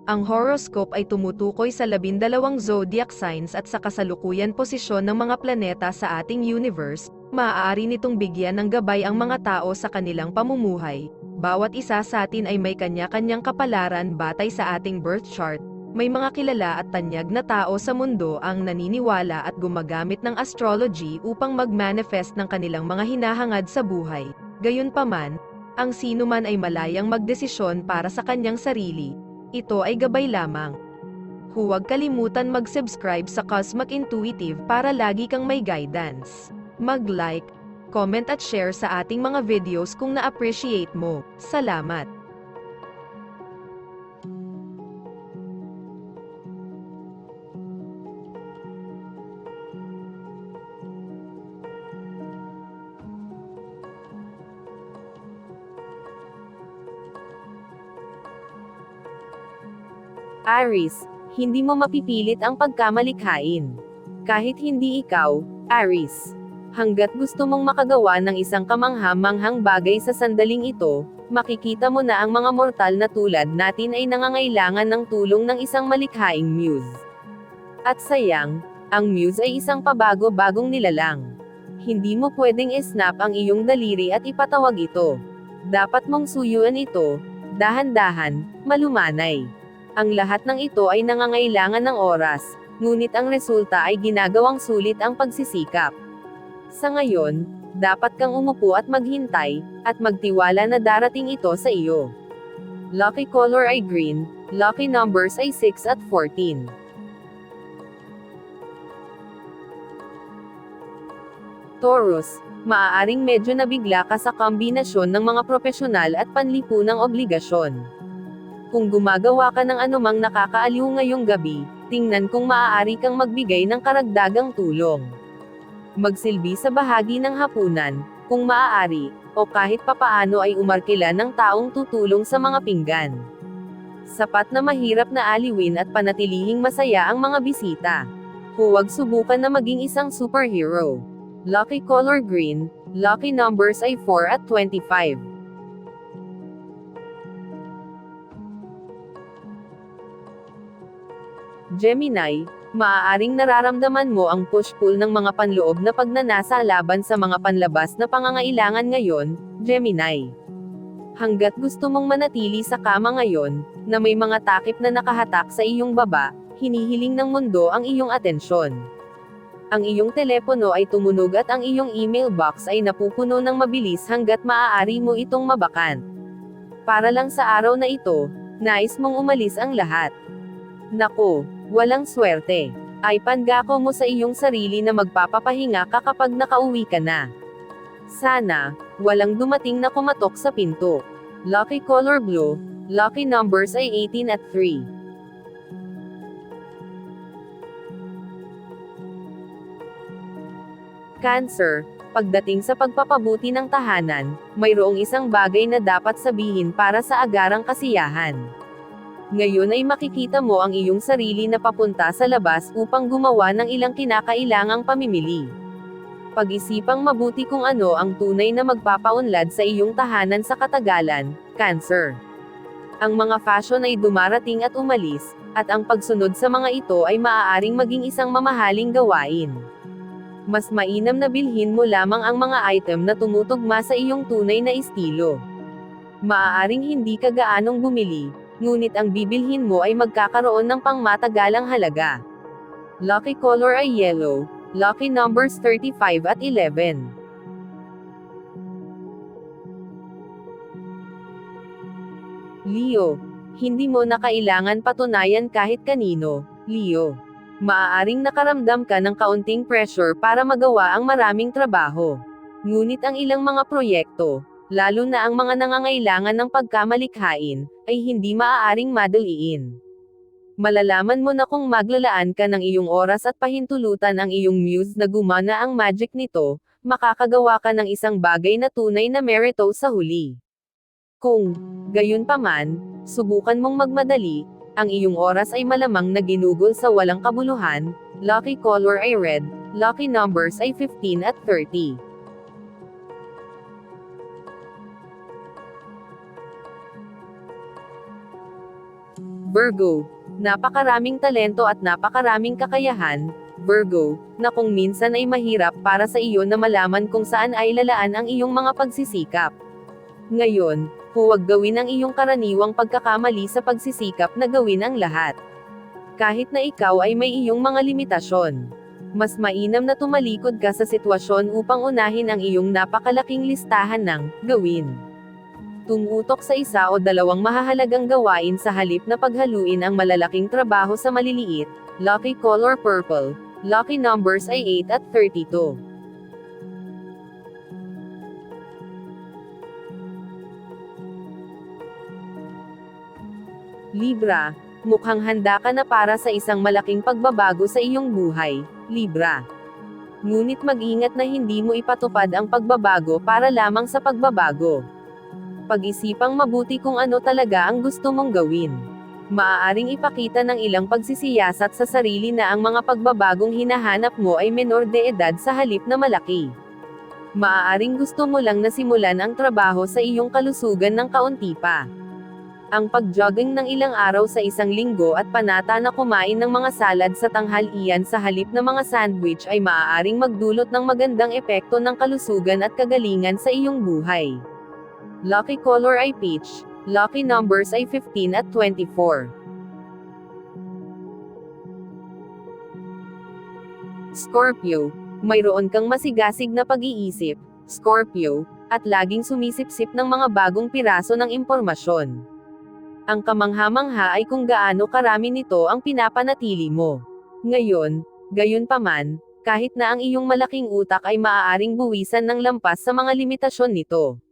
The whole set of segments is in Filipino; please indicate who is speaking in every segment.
Speaker 1: Ang horoscope ay tumutukoy sa 12 zodiac signs at sa kasalukuyan posisyon ng mga planeta sa ating universe. Maaari nitong bigyan ng gabay ang mga tao sa kanilang pamumuhay. Bawat isa sa atin ay may kanya-kanyang kapalaran batay sa ating birth chart. May mga kilala at tanyag na tao sa mundo ang naniniwala at gumagamit ng astrology upang mag-manifest ng kanilang mga hinahangad sa buhay. Gayunpaman, ang sinuman ay malayang magdesisyon para sa kanyang sarili. Ito ay gabay lamang. Huwag kalimutan mag-subscribe sa Cosmic Intuitive para lagi kang may guidance. Mag-like, comment at share sa ating mga videos kung na-appreciate mo. Salamat!
Speaker 2: Aries, hindi mo mapipilit ang pagkamalikhain. Kahit hindi ikaw, Aries. Hanggat gusto mong makagawa ng isang kamangha-manghang bagay sa sandaling ito, makikita mo na ang mga mortal na tulad natin ay nangangailangan ng tulong ng isang malikhaing muse. At sayang, ang muse ay isang pabago-bagong nilalang. Hindi mo pwedeng snap ang iyong daliri at ipatawag ito. Dapat mong suyuan ito, dahan-dahan, malumanay. Ang lahat ng ito ay nangangailangan ng oras, ngunit ang resulta ay ginagawang sulit ang pagsisikap. Sa ngayon, dapat kang umupo at maghintay, at magtiwala na darating ito sa iyo. Lucky color ay green, lucky numbers ay 6 at 14. Taurus, maaaring medyo nabigla ka sa kombinasyon ng mga profesional at panlipunang obligasyon. Kung gumagawa ka ng anumang nakakaaliw ngayong gabi, tingnan kung maaari kang magbigay ng karagdagang tulong. Magsilbi sa bahagi ng hapunan, kung maaari, o kahit papaano ay umarkila ng taong tutulong sa mga pinggan. Sapat na mahirap na aliwin at panatilihing masaya ang mga bisita. Huwag subukan na maging isang superhero. Lucky color green, lucky numbers ay 4 at 25. Gemini, maaaring nararamdaman mo ang push-pull ng mga panloob na pagnanasa laban sa mga panlabas na pangangailangan ngayon, Gemini. Hanggat gusto mong manatili sa kama ngayon, na may mga takip na nakahatak sa iyong baba, hinihiling ng mundo ang iyong atensyon. Ang iyong telepono ay tumunog at ang iyong email box ay napupuno ng mabilis hanggat maaari mo itong mabakan. Para lang sa araw na ito, nais mong umalis ang lahat. Naku, walang swerte. Ay pangako mo sa iyong sarili na magpapapahinga ka kapag nakauwi ka na. Sana, walang dumating na kumatok sa pinto. Lucky color blue, lucky numbers ay 18 at 3. Cancer, pagdating sa pagpapabuti ng tahanan, mayroong isang bagay na dapat sabihin para sa agarang kasiyahan. Ngayon ay makikita mo ang iyong sarili na papunta sa labas upang gumawa ng ilang kinakailangang pamimili. Pag-isipang mabuti kung ano ang tunay na magpapaunlad sa iyong tahanan sa katagalan, Cancer. Ang mga fashion ay dumarating at umalis, at ang pagsunod sa mga ito ay maaaring maging isang mamahaling gawain. Mas mainam na bilhin mo lamang ang mga item na tumutugma sa iyong tunay na estilo. Maaaring hindi ka gaanong bumili, ngunit ang bibilhin mo ay magkakaroon ng pangmatagalang halaga. Lucky color ay yellow, lucky numbers 35 at 11. Leo, hindi mo na kailangan patunayan kahit kanino, Leo. Maaaring nakaramdam ka ng kaunting pressure para magawa ang maraming trabaho. Ngunit ang ilang mga proyekto, lalo na ang mga nangangailangan ng pagkamalikhain, ay hindi maaaring madaliin. Malalaman mo na kung maglalaan ka ng iyong oras at pahintulutan ang iyong muse na gumana ang magic nito, makakagawa ka ng isang bagay na tunay na merito sa huli. Kung, gayunpaman, subukan mong magmadali, ang iyong oras ay malamang na ginugol sa walang kabuluhan. Lucky color ay red, lucky numbers ay 15 at 30. Virgo. Napakaraming talento at napakaraming kakayahan, Virgo, na kung minsan ay mahirap para sa iyo na malaman kung saan ay lalaan ang iyong mga pagsisikap. Ngayon, huwag gawin ang iyong karaniwang pagkakamali sa pagsisikap na gawin ang lahat. Kahit na ikaw ay may iyong mga limitasyon. Mas mainam na tumalikod ka sa sitwasyon upang unahin ang iyong napakalaking listahan ng gawin. Tumutok sa isa o dalawang mahahalagang gawain sa halip na paghaluin ang malalaking trabaho sa maliliit. Lucky color purple. Lucky numbers ay 8 at 32. Libra. Mukhang handa ka na para sa isang malaking pagbabago sa iyong buhay, Libra. Ngunit mag-ingat na hindi mo ipatupad ang pagbabago para lamang sa pagbabago. Pag-isipang mabuti kung ano talaga ang gusto mong gawin. Maaaring ipakita ng ilang pagsisiyasat sa sarili na ang mga pagbabagong hinahanap mo ay menor de edad sa halip na malaki. Maaaring gusto mo lang na simulan ang trabaho sa iyong kalusugan ng kaunti pa. Ang pag-jogging ng ilang araw sa isang linggo at panata na kumain ng mga salad sa tanghalian sa halip na mga sandwich ay maaaring magdulot ng magandang epekto ng kalusugan at kagalingan sa iyong buhay. Lucky color ay peach. Lucky numbers ay 15 at 24. Scorpio. Mayroon kang masigasig na pag-iisip, Scorpio, at laging sumisipsip ng mga bagong piraso ng impormasyon. Ang kamangha-mangha ay kung gaano karami nito ang pinapanatili mo. Ngayon, gayunpaman, kahit na ang iyong malaking utak ay maaaring buwisan ng lampas sa mga limitasyon nito.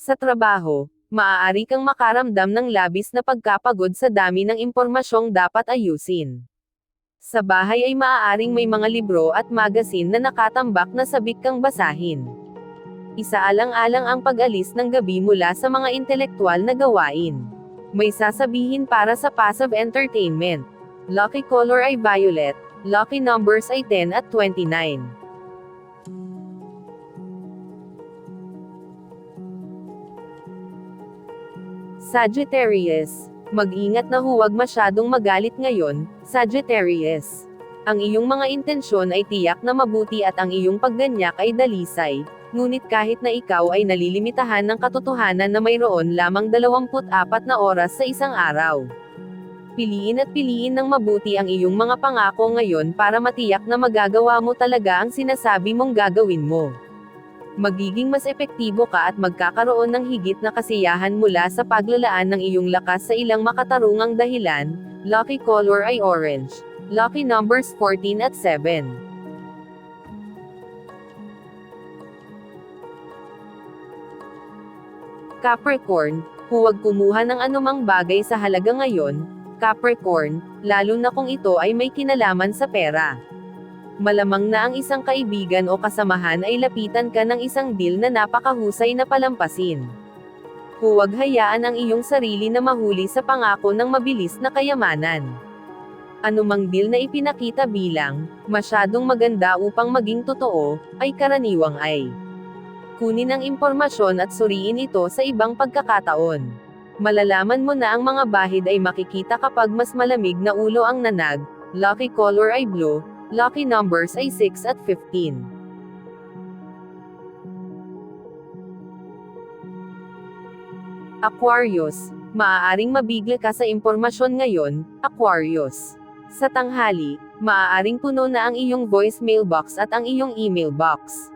Speaker 2: Sa trabaho, maaari kang makaramdam ng labis na pagkapagod sa dami ng impormasyong dapat ayusin. Sa bahay ay maaaring may mga libro at magazine na nakatambak na sabik kang basahin. Isaalang-alang ang pag-alis ng gabi mula sa mga intelektual na gawain. May sasabihin para sa passive entertainment. Lucky color ay violet. Lucky numbers ay 10 at 29. Sagittarius. Mag-ingat na huwag masyadong magalit ngayon, Sagittarius. Ang iyong mga intensyon ay tiyak na mabuti at ang iyong pagganyak ay dalisay, ngunit kahit na ikaw ay nalilimitahan ng katotohanan na mayroon lamang 24 na oras sa isang araw. Piliin ng mabuti ang iyong mga pangako ngayon para matiyak na magagawa mo talaga ang sinasabi mong gagawin mo. Magiging mas epektibo ka at magkakaroon ng higit na kasiyahan mula sa paglalaan ng iyong lakas sa ilang makatarungang dahilan. Lucky color ay orange. Lucky numbers 14 at 7. Capricorn, huwag kumuha ng anumang bagay sa halaga ngayon, Capricorn, lalo na kung ito ay may kinalaman sa pera. Malamang na ang isang kaibigan o kasamahan ay lapitan ka ng isang deal na napakahusay na palampasin. Huwag hayaan ang iyong sarili na mahuli sa pangako ng mabilis na kayamanan. Anumang deal na ipinakita bilang masyadong maganda upang maging totoo, ay karaniwang ay. Kunin ang impormasyon at suriin ito sa ibang pagkakataon. Malalaman mo na ang mga bahid ay makikita kapag mas malamig na ulo ang nanag. Lucky color ay blue. Lucky numbers ay 6 at 15. Aquarius. Maaaring mabigla ka sa impormasyon ngayon, Aquarius. Sa tanghali, maaaring puno na ang iyong voicemail box at ang iyong email box.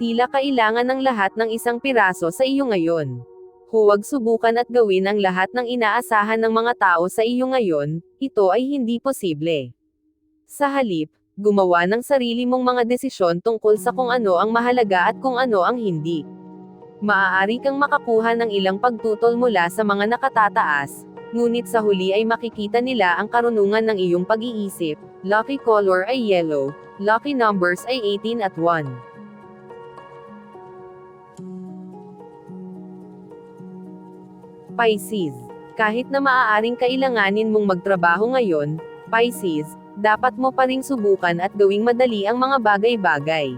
Speaker 2: Tila kailangan ng lahat ng isang piraso sa iyo ngayon. Huwag subukan at gawin ang lahat ng inaasahan ng mga tao sa iyo ngayon, ito ay hindi posible. Sa halip, gumawa ng sarili mong mga desisyon tungkol sa kung ano ang mahalaga at kung ano ang hindi. Maaari kang makakuha ng ilang pagtutol mula sa mga nakatataas, ngunit sa huli ay makikita nila ang karunungan ng iyong pag-iisip. Lucky color ay yellow. Lucky numbers ay 18 at 1. Pisces. Kahit na maaaring kailanganin mong magtrabaho ngayon, Pisces, dapat mo pa ring subukan at gawing madali ang mga bagay-bagay.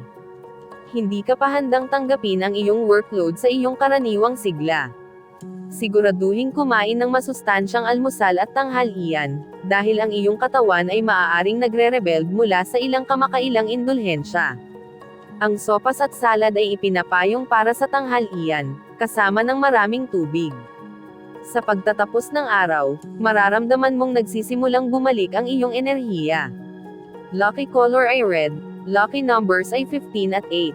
Speaker 2: Hindi ka pa handang tanggapin ang iyong workload sa iyong karaniwang sigla. Siguraduhin kumain ng masustansyang almusal at tanghalian, dahil ang iyong katawan ay maaaring nagre-rebelde mula sa ilang kamakailang indulhensya. Ang sopas at salad ay ipinapayong para sa tanghalian, kasama ng maraming tubig. Sa pagtatapos ng araw, mararamdaman mong nagsisimulang bumalik ang iyong enerhiya. Lucky color ay red, lucky numbers ay 15 at 8.